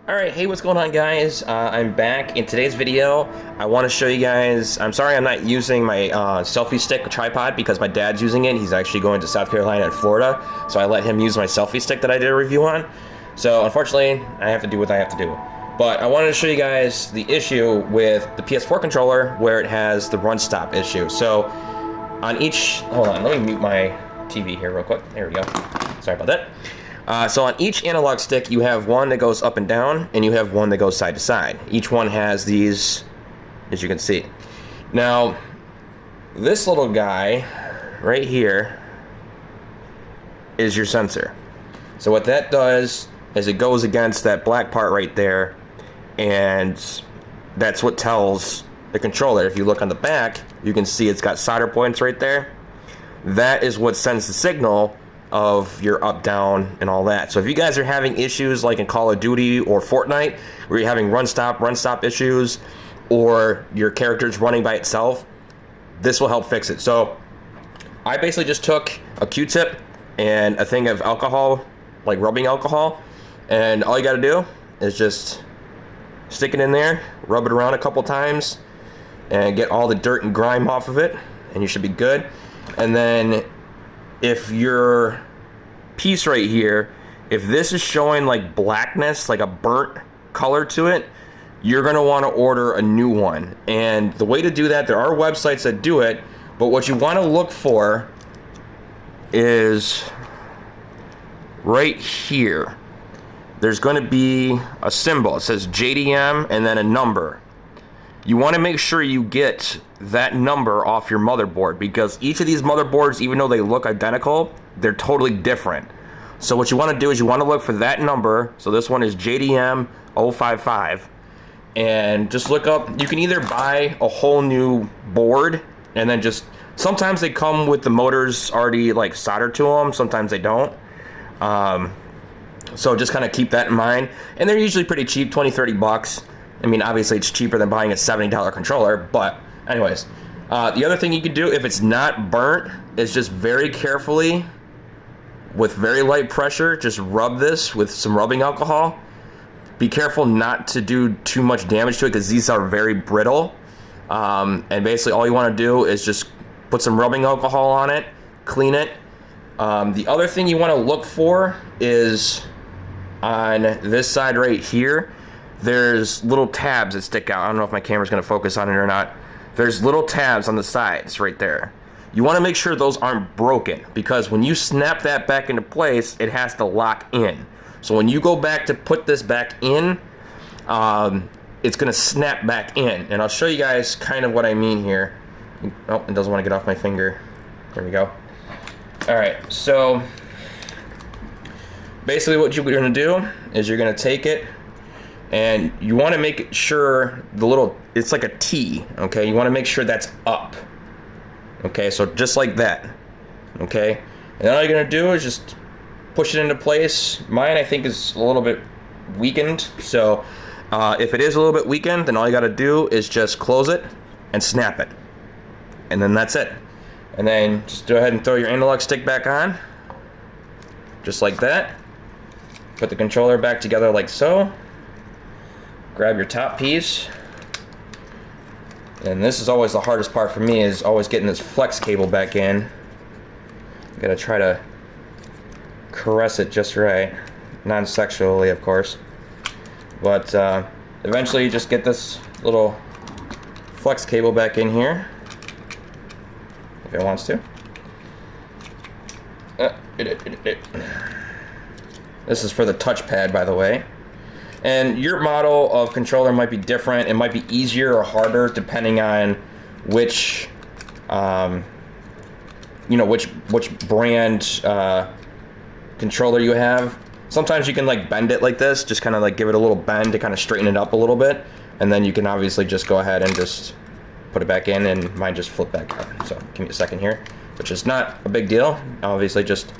Alright, hey, what's going on, guys? I'm back. In today's video, I want to show you guys... I'm sorry I'm not using my selfie stick tripod because my dad's using it. He's actually going to South Carolina and Florida, so I let him use my selfie stick that I did a review on. So, unfortunately, I have to do what I have to do. But I wanted to show you guys the issue with the PS4 controller where it has the run stop issue. So, on each... Hold on, let me mute my TV here real quick. There we go. Sorry about that. So on each analog stick, you have one that goes up and down, and you have one that goes side to side. Each one has these, as you can see. Now, this little guy right here is your sensor. So what that does is it goes against that black part right there, and that's what tells the controller. If you look on the back, you can see it's got solder points right there. That is what sends the signal of your up, down, and all that. So if you guys are having issues like in Call of Duty or Fortnite, where you're having run stop issues, or your character's running by itself, this will help fix it. So I basically just took a Q-tip and a thing of alcohol, like rubbing alcohol, and all you gotta do is just stick it in there, rub it around a couple times, and get all the dirt and grime off of it, and you should be good. And then if your piece right here, if this is showing like blackness, like a burnt color to it, you're going to want to order a new one. And the way to do that, there are websites that do it, but what you want to look for is right here. There's going to be a symbol. It says JDM and then a number. You want to make sure you get that number off your motherboard, because each of these motherboards, even though they look identical, they're totally different. So what you want to do is you want to look for that number. So this one is JDM 055, and just look up. You can either buy a whole new board and then just, sometimes they come with the motors already like soldered to them, sometimes they don't. So just kind of keep that in mind, and they're usually pretty cheap, 20-30 bucks. I mean, obviously it's cheaper than buying a $70 controller, but anyways. The other thing you can do, if it's not burnt, is just very carefully, with very light pressure, just rub this with some rubbing alcohol. Be careful not to do too much damage to it, because these are very brittle. And basically all you want to do is just put some rubbing alcohol on it, clean it. The other thing you want to look for is on this side right here. There's little tabs that stick out. I don't know if my camera's going to focus on it or not. There's little tabs on the sides right there. You want to make sure those aren't broken, because when you snap that back into place, it has to lock in. So when you go back to put this back in, it's going to snap back in. And I'll show you guys kind of what I mean here. Oh, it doesn't want to get off my finger. There we go. All right, so basically what you're going to do is you're going to take it, and you want to make sure the little, it's like a T, okay? You want to make sure that's up. Okay, so just like that. Okay? And then all you're going to do is just push it into place. Mine, I think, is a little bit weakened. So if it is a little bit weakened, then all you got to do is just close it and snap it. And then that's it. And then just go ahead and throw your analog stick back on. Just like that. Put the controller back together like so. Grab your top piece, and this is always the hardest part for me, is always getting this flex cable back in. Gotta try to caress it just right, non-sexually of course, but eventually you just get this little flex cable back in here if it wants to. This is for the touchpad, by the way. And your model of controller might be different. It might be easier or harder depending on which, which brand controller you have. Sometimes you can like bend it like this, just kind of like give it a little bend to kind of straighten it up a little bit, and then you can obviously just go ahead and just put it back in, and mine just flipped back out. So give me a second here, which is not a big deal. Obviously, just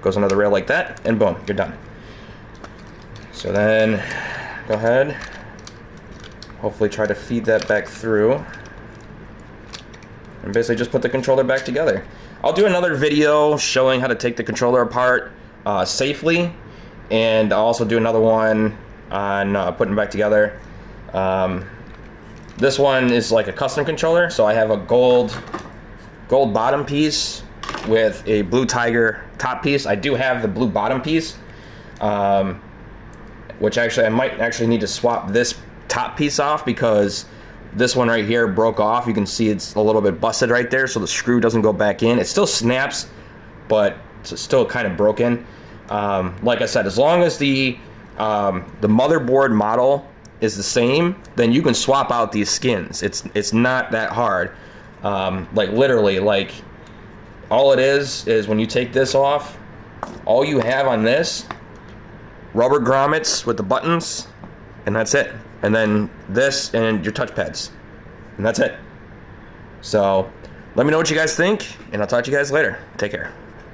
goes under the rail like that, and boom, you're done. So then, go ahead, hopefully try to feed that back through, and basically just put the controller back together. I'll do another video showing how to take the controller apart safely, and I'll also do another one on putting it back together. This one is like a custom controller, so I have a gold bottom piece with a blue tiger top piece. I do have the blue bottom piece, which actually I might actually need to swap this top piece off because this one right here broke off. You can see it's a little bit busted right there, so the screw doesn't go back in. It still snaps, but it's still kind of broken. Like I said, as long as the motherboard model is the same, then you can swap out these skins. It's not that hard. Like literally, like all it is when you take this off, all you have on this, rubber grommets with the buttons, and that's it. And then this and your touch pads, and that's it. So let me know what you guys think, and I'll talk to you guys later. Take care.